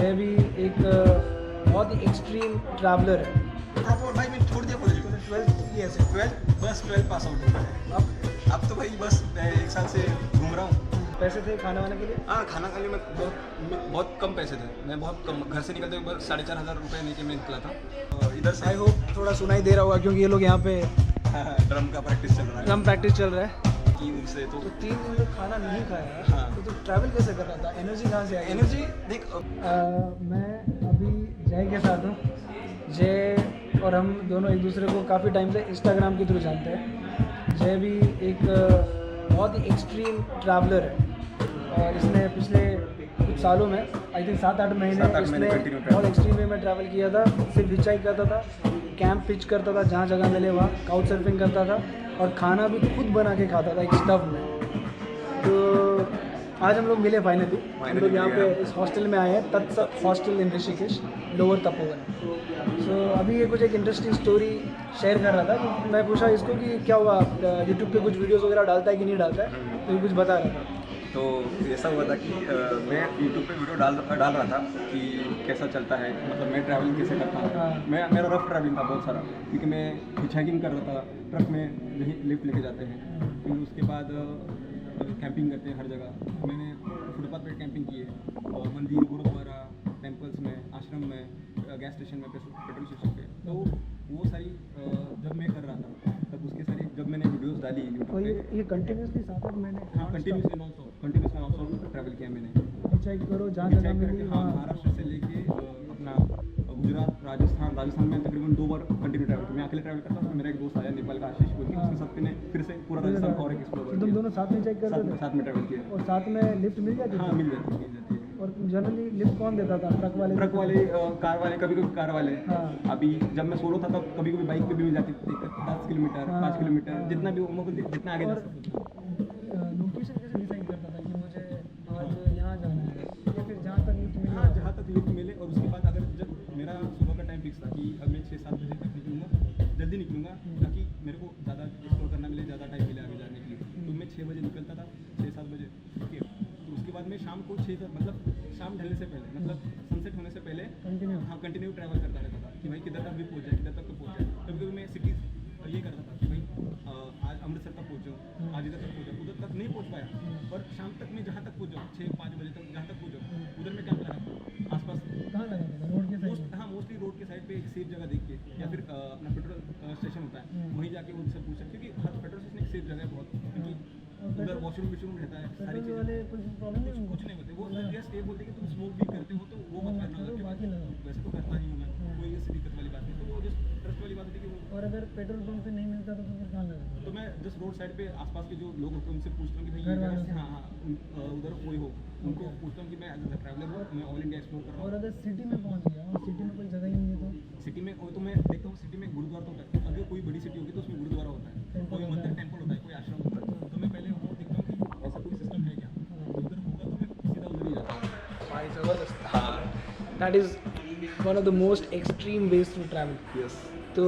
जय भी एक बहुत ही एक्सट्रीम ट्रैवलर है। प्रॉपर भाई मैंने छोड़ दिया कॉलेज को। 12th ईयर से 12 पास आउट हुआ है। अब तो भाई बस मैं 1 साल से घूम रहा हूँ। पैसे थे खाना वाने के लिए? हाँ, खाना खाने में बहुत कम पैसे थे। मैं बहुत कम घर से निकलते हुए 4,500 रुपये लेके मैं निकला था। इधर से आई होप थोड़ा सुनाई दे रहा होगा क्योंकि ये लोग यहाँ पे ड्रम का प्रैक्टिस चल रहा है। ड्रम प्रैक्टिस चल रहा है। 3 दिन से तो 3 दिन तक खाना नहीं खाया। हाँ। तो ट्रैवल कैसे कर रहा था? एनर्जी कहाँ से आई? एनर्जी देख मैं अभी जय के साथ हूँ। जय और हम दोनों एक दूसरे को काफ़ी टाइम से इंस्टाग्राम के थ्रू जानते हैं। जय भी एक बहुत ही एक्सट्रीम ट्रैवलर है और इसने पिछले कुछ सालों में आई थिंक 7-8 महीने इसने बहुत एक्सट्रीम वे में ट्रैवल किया था। सिर्फ हिचाई करता था, कैंप पिच करता था, जहाँ जगह मिले वहाँ काउच सर्फिंग करता था और खाना भी खुद बना के खाता था एक स्टव में। तो आज हम लोग मिले फाइनली। हम लोग यहाँ पे इस हॉस्टल में आए हैं, तत्सत हॉस्टल इन ऋषिकेश, लोअर तपोवन। सो अभी ये कुछ एक इंटरेस्टिंग स्टोरी शेयर कर रहा था कि मैं पूछा इसको कि क्या हुआ, यूट्यूब पे कुछ वीडियोस वगैरह डालता है कि नहीं डालता है, तो ये कुछ बता रहा था। तो ऐसा हुआ था कि मैं यूट्यूब पे वीडियो डाल रहा था कि कैसा चलता है, मतलब मैं ट्रैवलिंग कैसे करता हूँ। हाँ। मेरा रफ ट्रैवलिंग था बहुत सारा, क्योंकि मैं हिचहाइकिंग कर रहा था, ट्रक में यहीं लिफ्ट लेके जाते हैं, फिर उसके बाद कैंपिंग करते हैं हर जगह। मैंने फुटपाथ पे कैंपिंग की है, मंदिर, गुरुद्वारा, टेम्पल्स में, आश्रम में, गैस स्टेशन में, पेट्रोल स्टेशन पे। तो वो सारी जब मैं कर रहा था तब उसके सारी जब मैंने वीडियोस डाली तो यूट्यूब पे। ये कंटिन्यूसली 7-8 महीने? हाँ, कंटिन्यूसली नॉन स्टॉप ट्रैवल किया मैंने। हिचाई करो जहाँ जगह मिली। हाँ, महाराष्ट्र से लेके अपना गुजरात, राजस्थान में तकरीबन 2 बार कंटिन्यू ट्रैवल किया। मैं अकेले ट्रैवल करता था, मेरा एक दोस्त आया नेपाल का, आशीष बोल के, उसके साथ मैंने फिर से पूरा राजस्थान और एक एक्सप्लोर तुम दोनों साथ में चेक करते थे? साथ में ट्रैवल किया। और साथ में लिफ्ट मिल जाती? हाँ, मिल जाती है। और जनरली लिफ्ट कौन देता था? ट्रक वाले? कार वाले, कभी कभी कार वाले। हाँ। अभी जब मैं सोलो था तब कभी कभी बाइक पे भी मिल जाती थी, 10 किलोमीटर, 5 किलोमीटर, जितना भी जितना आगे जा सकता था। लोकेशन कैसे डिसाइड करता था कि मुझे आज यहाँ जाना है, या फिर जहाँ तक लिफ्ट मिले? हाँ, जहाँ तक लिफ्ट मिले। और उसके बाद अगर जब मेरा सुबह का टाइम फिक्स था कि अब मैं 6-7 बजे तक निकलूँगा, जल्दी निकलूँगा ताकि मेरे को ज़्यादा एक्सप्लोर करना मिले, ज़्यादा टाइम मिले आगे जाने के लिए। तो मैं 6 बजे निकलता था, 6-7 बजे। ओके, तो उसके बाद मैं शाम को 6 तक, मतलब शाम ढलने से पहले, मतलब सनसेट होने से पहले कंटिन्यू ट्रैवल करता रहता था कि भाई किधर तक भी पहुँच जाए, किधर तक तो पहुँच जाए। कभी कभी मैं सिटीज़ ये करता था कि भाई आज अमृतसर तक पहुँचूँ, आज इधर तक पहुँचा, उधर तक नहीं पहुँच पाया, पर शाम तक मैं जहाँ तक पहुँचा, 6-5 बजे तक जहाँ तक पहुँचा, उधर मैं कैंप लगा आसपास। कहाँ लगा था? रोड के साइड? हाँ, मोस्टली रोड के साइड पे एक सेफ जगह देख के, या फिर अपना पेट्रोल स्टेशन होता है, वहीं जाके उनसे पूछा, क्योंकि हर पेट्रोल स्टेशन एक सेफ जगह है बहुत, क्योंकि उधर वॉशरूम रहता है, सारी चीज़ें। वाले कुछ प्रॉब्लम नहीं? कुछ नहीं होते वो, जस्ट ये बोलते कि तुम स्मोक भी करते हो तो वो मत करना, बाकी लगा। वैसे तो करता ही हूँ मैं, कोई ऐसी दिक्कत वाली बात नहीं। तो वो जस्ट ट्रस्ट वाली बात होती कि वो, और अगर पेट्रोल पंप पे नहीं मिलता तो फिर कहाँ लगा? तो मैं जस्ट रोड साइड पे आसपास के जो लोग होते हैं उनसे पूछता हूँ कि भाई घर ये वालों जगह से? हाँ, उधर कोई हो, उनको पूछता हूँ कि मैं एज अ ट्रैवलर हूँ, मैं ऑल इंडिया एक्सप्लोर कर रहा हूँ। और अगर सिटी में पहुँच गया और सिटी में कोई जगह ही नहीं है तो? सिटी में तो मैं देखता हूँ, सिटी में गुरुद्वारा तो होता है। अगर कोई बड़ी सिटी होगी तो उसमें गुरुद्वारा होता है, कोई मंदिर, टेम्पल होता है, कोई आश्रम होता है। तो मैं पहले वो देखता हूँ कि ऐसा कोई सिस्टम है क्या, उधर होगा तो मैं सीधा उधर ही जाता हूँ। भाई ज़बरदस्त। हाँ, that is one of the most extreme ways to travel. Yes. तो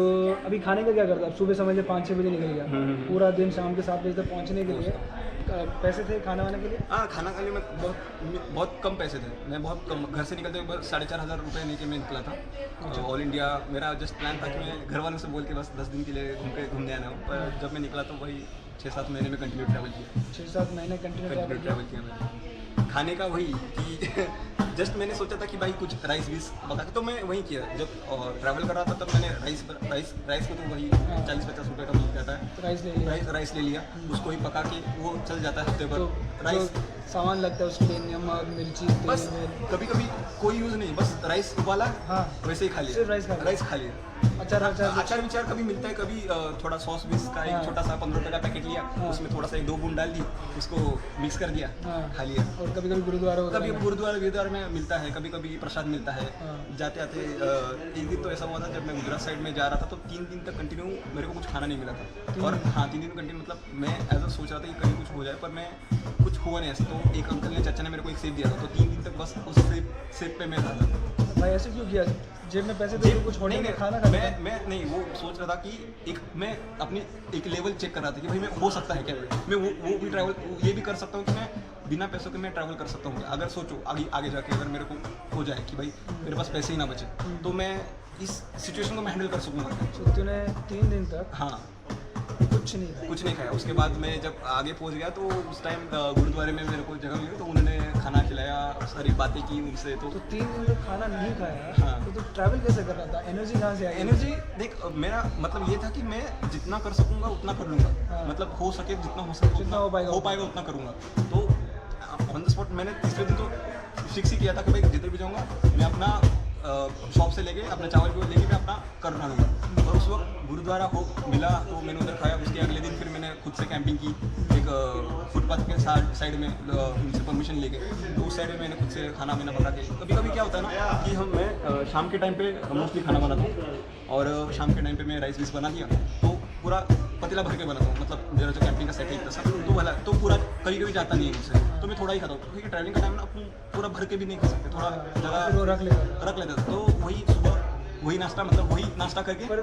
अभी खाने का क्या करता है? सुबह समझ ले 5-6 बजे निकल गया, पूरा दिन शाम के 7 बजे तक पहुंचने के लिए पैसे थे खाना वाने के लिए? हाँ, खाना खाने में बहुत कम पैसे थे। मैं बहुत कम घर से निकलते हुए 4,500 रुपये लेके मैं निकला था। ऑल इंडिया मेरा जस्ट प्लान था कि मैं घर वालों से बोल के बस 10 दिन के लिए घूमने आना हूँ, पर जब मैं निकला तो वही 6-7 महीने में कंटिन्यू ट्रैवल किया। 6-7 महीने कंटिन्यू ट्रैवल किया मैंने। खाने का वही कि जस्ट मैंने सोचा था कि भाई कुछ राइस बीस बता के, तो मैं वही किया। जब ट्रैवल कर रहा था तब मैंने राइस को तो वही 40-50 रुपये का मिल जाता है, राइस ले लिया, उसको ही पका के वो चल जाता है हफ्ते भर। राइस सामान लगता है उसके लिए, नमक, मिर्ची, बस कभी कभी कोई यूज़ नहीं, बस राइस उबाला, हाँ, वैसे ही खा लिया, सिर्फ राइस खा लिया। अचार विचार कभी मिलता है, कभी थोड़ा सॉस बीस का एक छोटा सा 15 रुपये का पैकेट लिया, उसमें थोड़ा सा 1-2 बूंद डाल दी, उसको मिक्स कर दिया, खा लिया। और कभी कभी गुरुद्वारा में मिलता है, कभी कभी प्रसाद मिलता है। जाते आते एक दिन तो ऐसा हुआ था जब मैं गुजरात साइड में जा रहा था, तो 3 दिन तक कंटिन्यू मेरे को कुछ खाना नहीं मिला था। और हाँ, 3 दिन कंटिन्यू, मतलब मैं ऐसा सोच रहा था कि कहीं कुछ हो जाए, पर मैं कुछ हुआ नहीं ऐसा। तो एक अंकल ने, चाचा ने मेरे को एक सेब दिया था, तो 3 दिन तक बस उस सेब पे मैं था। भाई ऐसे क्यों किया? जेब में पैसे थे, कुछ होटल में खाना खा? मैं नहीं, वो सोच रहा था कि मैं अपनी एक लेवल चेक कर रहा था कि भाई मैं हो सकता है क्या, मैं वो भी ट्रैवल ये भी कर सकता हूँ कि मैं बिना पैसों के मैं ट्रैवल कर सकता हूँ। अगर सोचो आगे जाके अगर मेरे को हो जाए कि भाई मेरे पास पैसे ही ना बचे, तो मैं इस सिचुएशन को मैं हैंडल कर सकूँगा। तो तूने 3 दिन तक हाँ, कुछ नहीं खाया। उसके बाद मैं जब आगे पहुंच गया तो उस टाइम गुरुद्वारे में मेरे को जगह मिली, तो उन्होंने खाना खिलाया, सारी बातें की उनसे। तो 3 दिन तक खाना नहीं खाया। हाँ। तो तू ट्रैवल कैसे कर रहा था? एनर्जी कहाँ से आई? एनर्जी देख, मेरा मतलब ये था कि मैं जितना कर सकूंगा उतना कर लूँगा। हाँ। मतलब हो सके जितना हो सके जितना हो पाएगा उतना करूँगा। तो ऑन द स्पॉट मैंने तीसरे दिन तो फिक्स ही किया था कि भाई जिधर भी जाऊँगा मैं अपना शॉप से लेके अपना चावल भी लेके मैं अपना कर बना लूँगा। और उस वक्त गुरुद्वारा हो मिला तो मैंने उधर खाया। उसके अगले दिन फिर मैंने खुद से कैंपिंग की, एक फुटपाथ के साइड में उनसे परमिशन लेके, तो उस साइड में मैंने खुद से खाना मैंने पका के। कभी कभी क्या होता है ना कि मैं शाम के टाइम पे मोस्टली खाना बनाता हूँ, और शाम के टाइम पे मैं राइस बना दिया तो पूरा पतीला भर के बनाता हूँ। मतलब मेरा जो कैंपिंग का सेट है सब तो वाला तो पूरा कभी जाता नहीं है मुझसे, तो मैं थोड़ा ही खाता हूँ, क्योंकि ट्रैवलिंग का टाइम ना अपन पूरा भर के भी नहीं खा सकते, थोड़ा जगह रख लेता। तो वही सुबह वही नाश्ता, मतलब वही नाश्ता करके। पर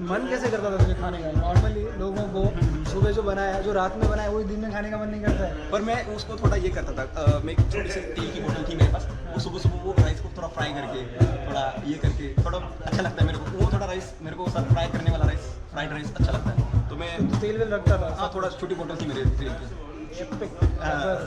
मन कैसे करता था तुझे खाने का? नॉर्मली लोगों को सुबह जो बनाया, जो रात में बनाया, वही दिन में खाने का मन नहीं करता है। पर मैं उसको थोड़ा ये करता था, मैं एक छोटी सी तेल की बोतल थी मेरे पास, वो सुबह वो राइस को थोड़ा फ्राई करके, थोड़ा ये करके, थोड़ा अच्छा लगता है मेरे को। वो थोड़ा राइस मेरे को सर फ्राई करने वाला राइस, फ्राइड राइस अच्छा लगता है, तो मैं तो तेल वेल रखता था? हाँ, थोड़ा छोटी बोतल थी मेरे तेल की।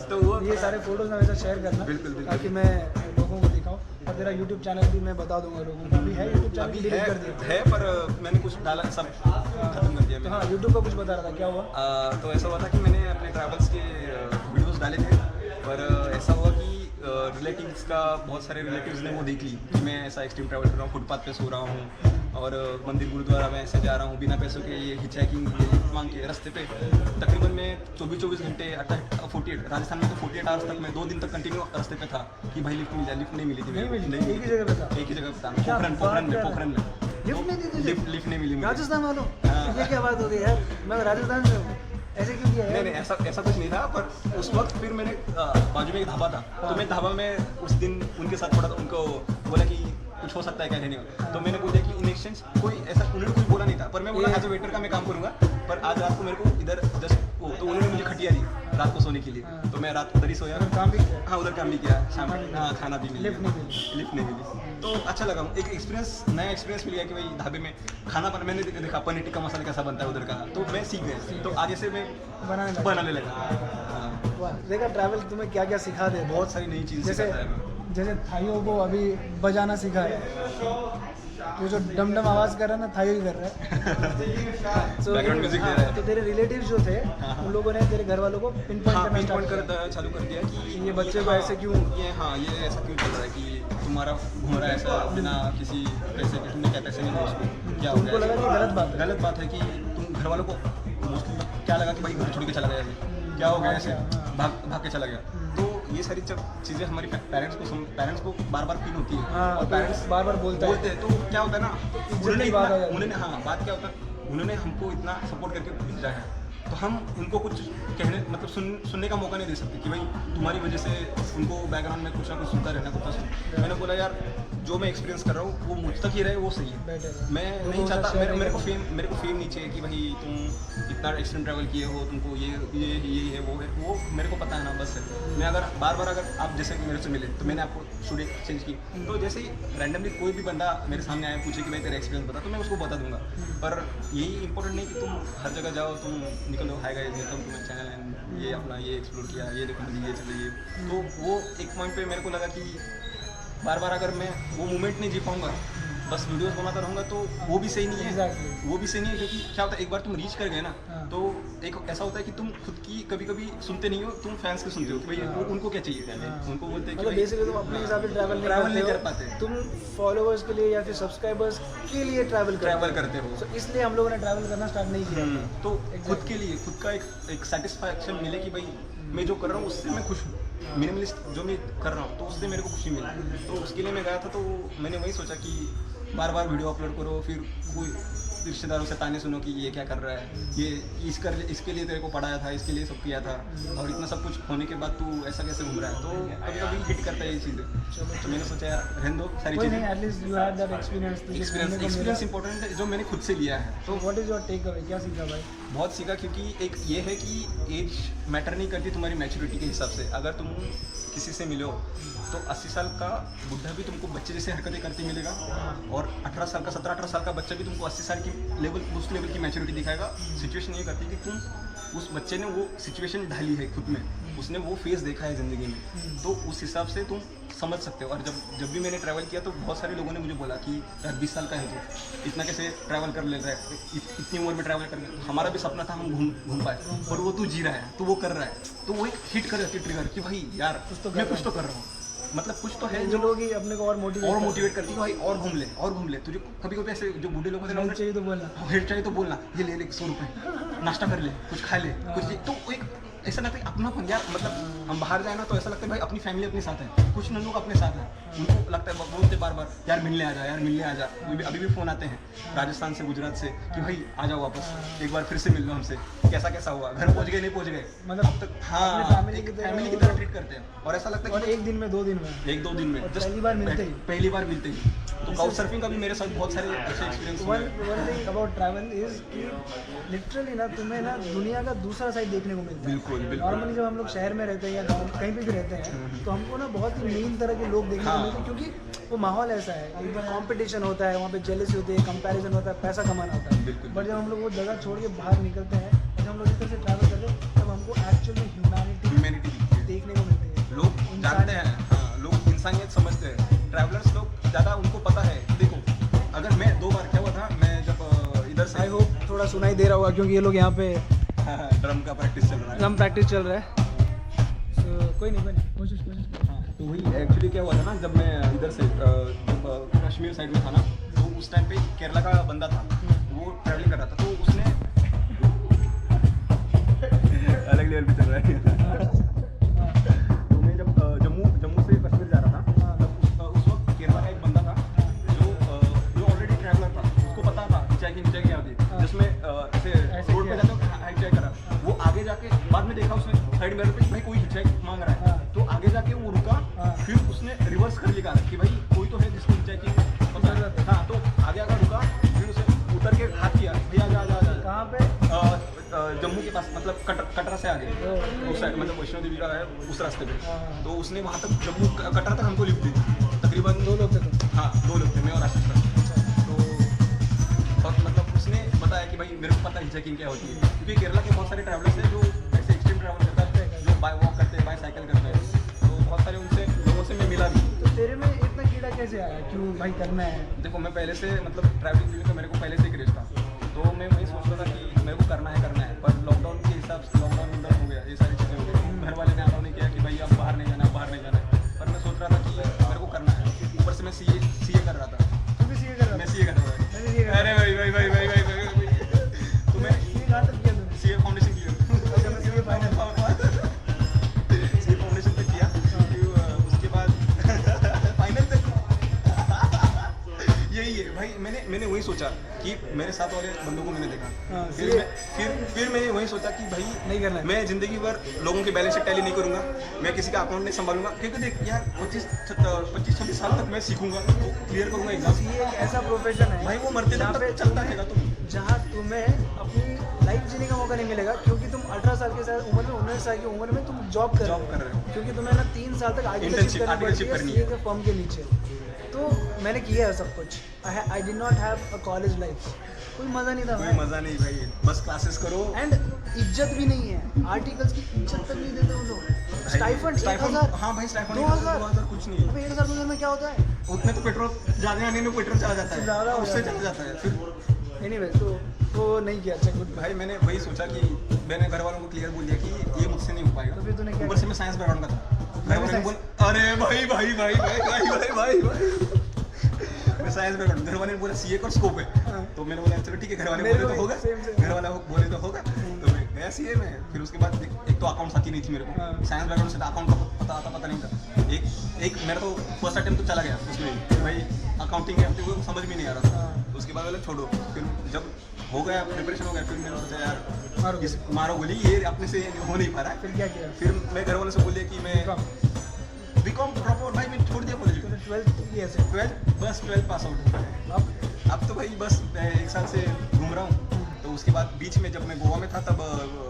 तो वो ये सारे फोटोज हमेशा शेयर करना, बिल्कुल। ताकि मैं लोगों को दिखाऊं। और तेरा यूट्यूब चैनल भी मैं बता दूंगा लोगों को। अभी है यूट्यूब चैनल? अभी डिलीट कर दिया है, पर मैंने कुछ डाला, सब खत्म कर दिया तो मैंने। हाँ, यूट्यूब का कुछ बता रहा था, क्या हुआ? तो ऐसा हुआ था कि मैंने अपने ट्रैवल्स के वीडियोस डाले थे, पर ऐसा हुआ कि रिलेटिव्स का, बहुत सारे रिलेटिव्स ने वो देख ली कि मैं ऐसा एक्सट्रीम ट्रैवल कर रहा हूँ, फुटपाथ पे सो रहा हूँ, और मंदिर गुरुद्वारा में ऐसे जा रहा हूँ बिना पैसों के, ये हिचहैकिंग मांग के रास्ते पे। तकरीबन मैं 24 घंटे 48 राजस्थान में तो 48 आवर्स तक मैं 2 दिन तक कंटिन्यू रास्ते पे था कि भाई लिफ्ट मिल जाए। लिफ्ट नहीं मिली थी, नहीं मिली? एक ही जगह पे था? एक ही जगह पे था, क्या पोखरन बात में। लिफ्ट नहीं दी तुझे? लिफ्ट नहीं मिली मुझे। राजस्थान वालों, हाँ। ये क्या बात होती है यार? मैं राजस्थान से हूँ, ऐसे क्यों किया नहीं, है? ऐसा कुछ नहीं था। पर उस वक्त फिर मैंने बाजू में एक ढाबा था, तो मैं ढाबा में उस दिन उनके साथ थोड़ा उनको बोला कि कुछ हो सकता है क्या, नहीं। तो मैंने बोला कि इन एक्सचेंज कोई ऐसा, उन्होंने कुछ बोला नहीं था, पर मैं बोला एज अ वेटर का मैं काम करूंगा, पर आज रात को मेरे को इधर जस्ट वो, तो उन्होंने मुझे खटिया दी रात को सोने के लिए। तो मैं रात को उधर ही सोया। काम भी किया? हाँ, उधर काम भी किया, शाम हाँ, खाना भी नहीं, लिफ्ट नहीं मिली। तो अच्छा लगा, एक नया एक्सपीरियंस मिल गया कि भाई ढाबे में खाना बना। मैंने देखा पनीर टिक्का मसाला कैसा बनता है उधर का, तो मैं सीख गया, तो आगे से मैं बनाने लगा। हाँ। वाह, देखा ट्रैवल तुम्हें क्या क्या सिखा दे। बहुत सारी नई चीज़ सिखाता है। जैसे थाइयों को अभी बजाना सिखाया, वो जो डम आवाज़ कर रहा है ना, थाइयो ही कर रहा है। तो बैकग्राउंड म्यूजिक दे रहा है। तो तेरे रिलेटिव्स जो थे, उन लोगों ने तेरे घर वालों को पिन पॉइंट करना चालू कर दिया कि ये बच्चे को ऐसे क्यों, ये ऐसा क्यों चल रहा है कि तुम्हारा घूम रहा है ऐसा बिना किसी पैसे के, तुमने क्या पैसे नहीं दिए उसको, क्या हो उनको लगा कि गलत बात है कि तुम घर वालों को मोस्टली क्या लगा कि भाई घर छोड़ के चला गया, क्या हो गया ऐसे, भाग के चला गया। तो ये सारी चीज़ें हमारी पेरेंट्स को बार बार फील होती है, और पेरेंट्स बार बार बोलते हैं, तो क्या होता है ना, बात क्या होता है, उन्होंने हमको इतना सपोर्ट करके भेजा है, तो हम उनको कुछ कहने, मतलब सुनने का मौका नहीं दे सकते कि भाई तुम्हारी वजह से उनको बैकग्राउंड में कुछ ना कुछ सुनता रहना, कुछ सुन। मैंने बोला यार जो मैं एक्सपीरियंस कर रहा हूँ वो मुझ तक ही रहे, वो सही है। मैं नहीं चाहता, मेरे को फेम नहीं चाहिए कि भाई तुम इतना एक्सट्रीम ट्रैवल किए हो, तुमको ये है वो मेरे को पता है ना, बस है। मैं अगर बार अगर आप जैसे कि मेरे से मिले तो मैंने आपको स्टोरी चेंज की, तो जैसे ही रैंडमली कोई भी बंदा मेरे सामने आया पूछे कि भाई तेरा एक्सपीरियंस बता, तो मैं उसको बता दूंगा। पर यही इंपॉर्टेंट नहीं कि तुम हर जगह जाओ, तुम निकलो hi guys welcome to my channel and ये अपना ये एक्सप्लोर किया, ये देखो मुझे ये चलिए। तो वो एक पॉइंट पे मेरे को लगा कि बार अगर मैं वो मोमेंट नहीं जी पाऊंगा, बस वीडियोस बनाता रहूँगा, तो वो भी सही नहीं है। वो भी सही नहीं है, क्योंकि क्या होता है एक बार तुम रीच कर गए ना, तो एक ऐसा होता है कि तुम खुद की कभी सुनते नहीं हो, तुम फैंस को सुनते हो कि भाई उनको क्या चाहिए, उनको बोलते हैं कि बेसिकली तुम अपने हिसाब से ट्रैवल नहीं कर पाते, तुम फॉलोवर्स के लिए या फिर सब्सक्राइबर्स के लिए ट्रैवल करते हो। तो इसलिए हम लोगों ने ट्रैवल करना स्टार्ट नहीं किया। तो खुद के लिए, खुद का एक सेटिस्फैक्शन मिले कि भाई मैं जो कर रहा हूँ उससे मैं खुश हूँ, मिनिमलिस्ट जो मैं कर रहा हूँ तो उससे मेरे को खुशी मिली। तो उसके लिए मैं गया था, तो मैंने वही सोचा कि बार वीडियो अपलोड करो, फिर कोई रिश्तेदारों से ताने सुनो कि ये क्या कर रहा है, ये इसके लिए तेरे को पढ़ाया था, इसके लिए सब किया था, और इतना सब कुछ होने के बाद तू ऐसा कैसे घूम रहा है। तो कभी कभी हिट करता है ये चीज़ें। तो मैंने सोचा यार रहने दो सारी कोई चीज़ें। नहीं, at least you had that experience important है जो मैंने खुद से लिया है। तो what is your takeaway, क्या सीखा भाई? बहुत सीखा, क्योंकि एक ये है कि एज मैटर नहीं करती तुम्हारी मैच्योरिटी के हिसाब से। अगर तुम किसी से मिलो तो 80 साल का बुढ़ा भी तुमको बच्चे जैसे हरकतें करते मिलेगा, और 18 साल का 17-18 साल का बच्चा भी तुमको 80 साल की उस लेवल की मैच्योरिटी दिखाएगा। सिचुएशन ये करती है कि तुम उस बच्चे ने वो सिचुएशन ढाली है खुद में, उसने वो फेस देखा है ज़िंदगी में, तो उस हिसाब से तुम समझ सकते हो। और जब भी मैंने ट्रैवल किया तो बहुत सारे लोगों ने मुझे बोला कि यार 20 साल का है तो इतना कैसे ट्रैवल कर ले रहा है, इतनी उम्र में ट्रैवल कर ले। हमारा भी सपना था हम घूम पाए, और वो तू जी रहा है, तो वो कर रहा है, तो वो एक हिट कर जाती है ट्रिगर कि भाई यार मैं कुछ तो कर रहा हूँ, मतलब कुछ तो है जो लोग ही अपने को और मोटिवेट करती है भाई और घूम ले। तुझे कभी कभी ऐसे जो बूढ़े लोग होते हैं चाहिए तो बोलना, हेड चाहिए तो बोलना, ये ले 100 रुपये नाश्ता कर ले, कुछ खा ले, कुछ तो एक ऐसा लगता है अपनापन यार। मतलब हम बाहर जाए ना तो ऐसा लगता है भाई अपनी फैमिली अपने साथ है, कुछ न लोग अपने साथ हैं, उनको लगता है बोलते बार बार यार मिलने आ जा। अभी भी फ़ोन आते हैं राजस्थान से, गुजरात से कि भाई आ जाओ वापस, एक बार फिर से मिल लो हमसे, कैसा हुआ, घर पहुँच गए नहीं पहुँच गए, मतलब अब तक हाँ फैमिली की तरह ट्रीट करते हैं। और ऐसा लगता है कि 1 दिन में 2 दिन में जस्ट पहली बार मिलते ही। तो काउच सर्फिंग का भी मेरे साथ बहुत सारे अच्छे एक्सपीरियंस हुए। One thing about travel is कि लिटरली ना तुम्हें ना दुनिया का दूसरा साइड देखने को मिलता है। बिल्कुल। नॉर्मली जब हम लोग शहर में रहते हैं या गाँव कहीं पे भी रहते हैं तो हमको ना बहुत ही मेन तरह के लोग देखने को मिलते हैं, क्योंकि वो माहौल ऐसा है, एक बार कॉम्पिटिशन होता है, वहाँ पे जेलसी होती है, कंपैरिजन होता है, पैसा कमाना होता है। बट जब हम लोग वो जगह छोड़ के बाहर निकलते हैं और जब हम लोग इस तरह से ट्रैवल करते हैं तब हमको एक्चुअल में ह्यूमैनिटी देखने को मिलती है। लोग जानते हैं, हाँ, लोग इंसानियत समझते हैं। ट्रैवलर्स लोग ज़्यादा उनको पता है कि देखो अगर मैं 2 बार क्या हुआ था, मैं जब इधर से, आई होप थोड़ा सुनाई दे रहा होगा क्योंकि ये लोग यहाँ पे ड्रम का प्रैक्टिस चल रहा है। So, कोई नहीं कोशिश हाँ, तो वही एक्चुअली क्या हुआ था ना, जब मैं इधर से जब कश्मीर साइड में था ना, तो उस टाइम पे केरला का बंदा था, वो ट्रैवलिंग कर रहा था, तो उसने अलग लेवल पे चल रहा है। तो मैं जब जम्मू से कश्मीर जा रहा था, तब उस वक्त केरला का एक बंदा था जो ऑलरेडी ट्रैवलर था, उसको पता था चेकिंग क्या होती है, जिसमें ऐसे रोड पे जाते हो हाइक करा, वो आगे जाके बाद में देखा उसने साइड मिरर पे भाई कोई हिचैक मांग रहा है, तो आगे जाके वो रुका, फिर उसने रिवर्स कर लिया कि भाई कोई तो है जिसको हिचैकिंग पता है। हाँ, तो आगे रुका, फिर उसे उतर के हाथ किया, भैया जा कहाँ पे? जम्मू के पास, मतलब कटरा से आगे उस साइड, मतलब वैष्णो देवी का है उस रास्ते पे। तो उसने वहाँ तक जम्मू कटरा तक हमको लिफ्ट दी, तकरीबन 2 लोग थे। हाँ 2 लोग थे, मैं और आशीष सर। तो मतलब उसने बताया कि भाई मेरे को पता है चेकिंग क्या होती है, क्योंकि केरला के बहुत सारे ट्रैवलर्स हैं जो ऐसे एक्सट्रीम ट्रैवल करते हैं, जो बाय वॉक करते हैं, बाय साइकिल करते हैं, तो बहुत सारे उनसे लोगों से मैं मिला भी। तो तेरे में इतना कीड़ा कैसे आया, क्यों भाई करना है? देखो मैं पहले से मतलब ट्रैवलिंग फील्ड में मेरे को पहले से क्रेज था, तो मैं वही सोचता था कि मेरे को करना है, पर लॉकडाउन के हिसाब से लॉकडाउन अंदर हो गया, ये सारी चीज़ें हो गई, घर वाले ने अलाउ नहीं किया कि भाई अब बाहर नहीं जाना है, पर मैं सोच रहा था कि मेरे को करना है। ऊपर से मैं सीए कर रहा था। तू भी सीए कर रहा था? मैं सीए कर रहा था। अरे भाई तो मैं सीए कहाँ तक किया तूने? सीए फाउंडेशन किया। अच्छा, मैं सीए फाइनल सीए फाउंडेशन तक किया, उसके बाद फाइनल तक यही है भाई। मैंने वही सोचा कि मेरे साथ वाले बंदों को मैंने देखा, फिर मैंने वही सोचा कि भाई नहीं करना है। मैं जिंदगी भर लोगों के बैलेंस शीट टैली नहीं करूंगा, मैं किसी का अकाउंट नहीं संभालूंगा, क्योंकि देख यार 25-26 साल तक मैं सीखूंगा, वो क्लियर करूंगा एग्जाम। सीए एक ऐसा प्रोफेशन है भाई वो मरते जहाँ दम पे तक चलता रहेगा तुम, जहाँ तुम्हें अपनी लाइफ जीने का मौका नहीं मिलेगा, क्योंकि तुम 18 साल के उम्र में 19 साल की उम्र में तुम जॉब कर रहे हो, क्योंकि तुम्हें ना 3 साल तक Internship करनी है सीए के फॉर्म के नीचे। तो मैंने किया है सब कुछ। I did not have a college life, कोई मज़ा नहीं था, कोई मज़ा नहीं भाई, बस क्लासेस करो। एंड इज्जत भी नहीं है, आर्टिकल्स की इज्जत तक नहीं देते वो लोग। स्टाइफंड 1000, हाँ भाई स्टाइफंड 2000 कुछ नहीं है। 1000 में क्या होता है? उतने तो पेट्रोल जाने आने में पेट्रोल चला जाता है, ज़्यादा हो उससे जाता चला जाता है। फिर एनीवे तो वो नहीं किया। अच्छा गुड भाई मैंने वही सोचा कि मैंने घर वालों को क्लियर बोल दिया कि ये मुझसे नहीं हो पाएगा। तो फिर तूने क्या ऊपर से मैं साइंस बैकग्राउंड का था, घर वालों ने बोला अरे भाई मैं साइंस बैकग्राउंड, घर वाले ने बोला सीए का स्कोप है, तो मैंने बोला चलो ठीक है, घर वाले बोले तो होगा, घर वाला बोले तो होगा, तो मैं मैं सीए में, फिर उसके बाद एक तो अकाउंट्स आती नहीं थी मेरे को, हाँ। साइंस बैकग्राउंड से अकाउंट का पता नहीं था। एक मेरा तो फर्स्ट अटेम्प्ट तो चला गया उसमें कि भाई अकाउंटिंग है, तो वो समझ में नहीं आ रहा था। हाँ। उसके बाद बोला छोड़ो, फिर जब हो गया प्रिपरेशन हो गया, फिर मैंने सोचा यार मारो इस मारो गोली, ये अपने से हो नहीं पा रहा है। फिर क्या किया? फिर मैं घर वालों से बोलिए कि मैं कम बीकॉम ड्रॉप आउट, भाई मैं छोड़ दिया कॉलेज। तूने 12th की ऐसे 12 पास आउट। अब तो भाई बस मैं 1 साल से घूम रहा हूँ। तो उसके बाद बीच में जब मैं गोवा में था तब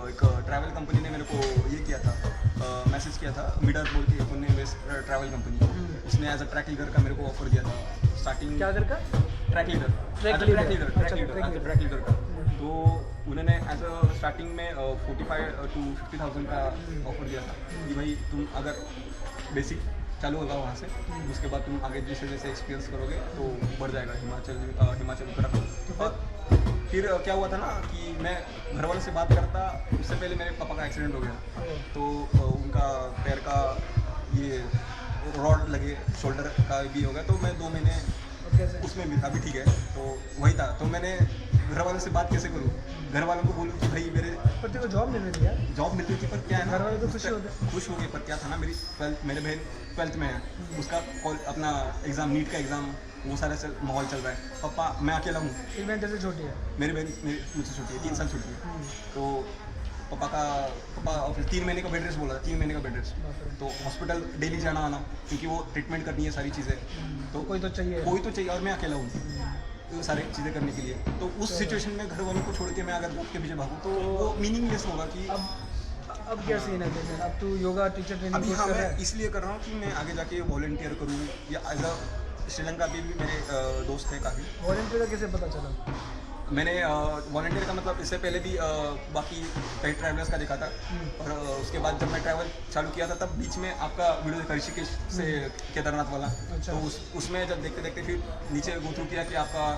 एक ट्रैवल कंपनी ने मेरे को ये किया था, मैसेज किया था, मिडर बोल के पुणे बेस्ड ट्रैवल कंपनी, उसने एज अ ट्रैक लीडर का मेरे को ऑफर दिया था स्टार्टिंग। क्या कर का track leader Track leader। Track leader का। तो उन्होंने एज अ स्टार्टिंग में 45 to 50,000 का ऑफर दिया था कि भाई तुम अगर बेसिक चालू होगा वहाँ से, उसके बाद तुम आगे जैसे जैसे एक्सपीरियंस करोगे तो बढ़ जाएगा हिमाचल उत्तराखंड। और फिर क्या हुआ था ना कि मैं घर वालों से बात करता, उससे पहले मेरे पापा का एक्सीडेंट हो गया, तो उनका पैर का ये रॉड लगे, शोल्डर का भी हो गया, तो मैं 2 महीने कैसे? उसमें भी अभी ठीक है। तो वही था, तो मैंने घर वालों से बात कैसे करूँ, घर वालों को बोलूँ कि भाई मेरे पर तेरे को जॉब नहीं मिली यार। जॉब मिलती थी, पर क्या है ना, घर वाले तो खुश होते। खुश हो गए, पर क्या था ना, मेरे बहन 12th में है, उसका अपना एग्ज़ाम, नीट का एग्ज़ाम, वो सारा माहौल चल रहा है। पापा मैं अकेला हूँ, एक बहन जैसे छोटी है। मेरी बहन मुझसे छोटी है, 3 साल छोटी है। तो पापा ऑफिस 3 महीने का बेड रेस्ट बोला था, 3 महीने का बेड रेस्ट। बाप रे। तो हॉस्पिटल डेली जाना आना, क्योंकि वो ट्रीटमेंट करनी है सारी चीज़ें, तो कोई तो चाहिए। कोई तो चाहिए, और मैं अकेला हूँ तो सारी चीज़ें करने के लिए। तो उस सिचुएशन में घर वालों को छोड़ के मैं अगर जॉब के पीछे भागूँ तो वो मीनिंगलेस होगा कि अब क्या सीन है तेरे? अब तू योगा टीचर ट्रेनिंग अभी कोर्स हाँ कर रहा मैं है? इसलिए कर रहा हूँ कि मैं आगे जाके वॉलंटियर करूँ, या एज अ श्रीलंका पे भी मेरे दोस्त हैं काफ़ी। वॉलंटियर का कैसे पता चला? मैंने वॉलंटियर का मतलब इससे पहले भी बाकी कई ट्रैवलर्स का देखा था, और उसके बाद जब मैं ट्रैवल चालू किया था तब बीच में आपका वीडियो देखा ऋषिकेश से केदारनाथ वाला। अच्छा। तो उसमें जब देखते देखते फिर नीचे गो थ्रू किया कि आपका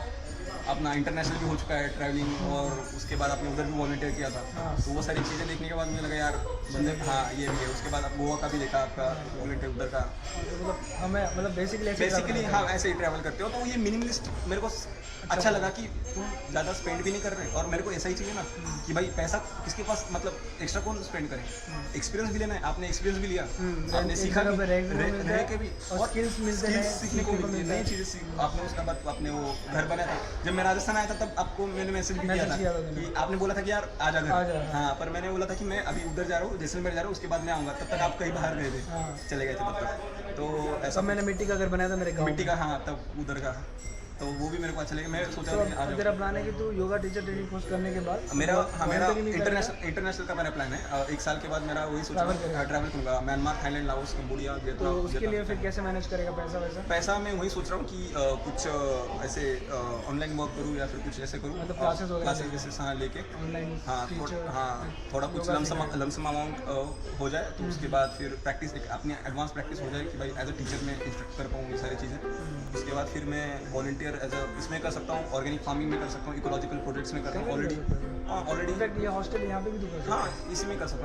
अपना इंटरनेशनल भी हो चुका है ट्रैवलिंग, और उसके बाद आपने उधर भी वॉलंटियर किया था। हाँ। तो वो सारी चीज़ें देखने के बाद मुझे लगा यार बंदे, हाँ ये भी है। उसके बाद आप गोवा का भी देखा, आपका वॉलंटियर उधर का। मतलब हमें मतलब बेसिकली हाँ ऐसे ही ट्रैवल करते हो, तो ये मिनिमलिस्ट मेरे को अच्छा लगा कि तुम ज़्यादा स्पेंड भी नहीं कर रहे, और मेरे को ऐसा ही चाहिए ना कि भाई पैसा किसके पास, मतलब एक्स्ट्रा कौन स्पेंड करे, एक्सपीरियंस भी लेना है, आपने एक्सपीरियंस भी लिया, आपने सीखा भी, रह के भी, और स्किल्स मिलते हैं, सीखने को मिलती है, नई चीज़ें आपने। उसके बाद आपने वो घर बनाया था, जब मैं राजस्थान आया था तब आपको मैंने मैसेज भी किया था कि आपने बोला था कि यार आ जा घर। हाँ, पर मैंने बोला था कि मैं अभी उधर जा रहा हूँ, जैसलमेर जा रहा हूँ, उसके बाद मैं आऊँगा, तब तक आप कहीं बाहर गए थे, चले गए थे तब तक। तो ऐसा सब मैंने मिट्टी का घर बनाया था मेरे गाँव मिट्टी का, हाँ तब उधर का, तो वो भी मेरे को अच्छा लगा। मैं सोचा तो कि आ अब जाओ। तेरा प्लान है कि तू योगा टीचर ट्रेनिंग कोर्स करने के बाद मेरा volunteering भी करेगा? इंटरनेशनल का मेरा प्लान है। 1 साल के बाद मेरा वही सोचा ट्रैवल करूँगा, म्यांमार, थाईलैंड, लाओस, कंबोडिया, तो वियतनाम। उसके लिए फिर कैसे मैनेज करेगा पैसा वैसा? पैसा मैं वही सोच रहा हूँ कि कुछ ऐसे ऑनलाइन वर्क करूँ या फिर कुछ ऐसे करूँ, मतलब क्लासेस जैसे हाँ लेके, ऑनलाइन हाँ थोड़ा कुछ लमसम अमाउंट हो जाए, तो उसके बाद फिर प्रैक्टिस अपनी एडवांस प्रैक्टिस हो जाए कि भाई एज अ टीचर मैं इंस्ट्रक्ट कर पाऊँ ये सारी चीज़ें। उसके बाद फिर मैं वॉलंटियर एज अ इसमें कर सकता हूँ, ऑर्गेनिक फार्मिंग में कर सकता हूँ, इकोलॉजिकल प्रोजेक्ट्स में कर सकता हूँ ऑलरेडी। इनफैक्ट ये हॉस्टल यहाँ पे भी तो कर सकते हैं। हाँ इसी में कर सकता हूँ।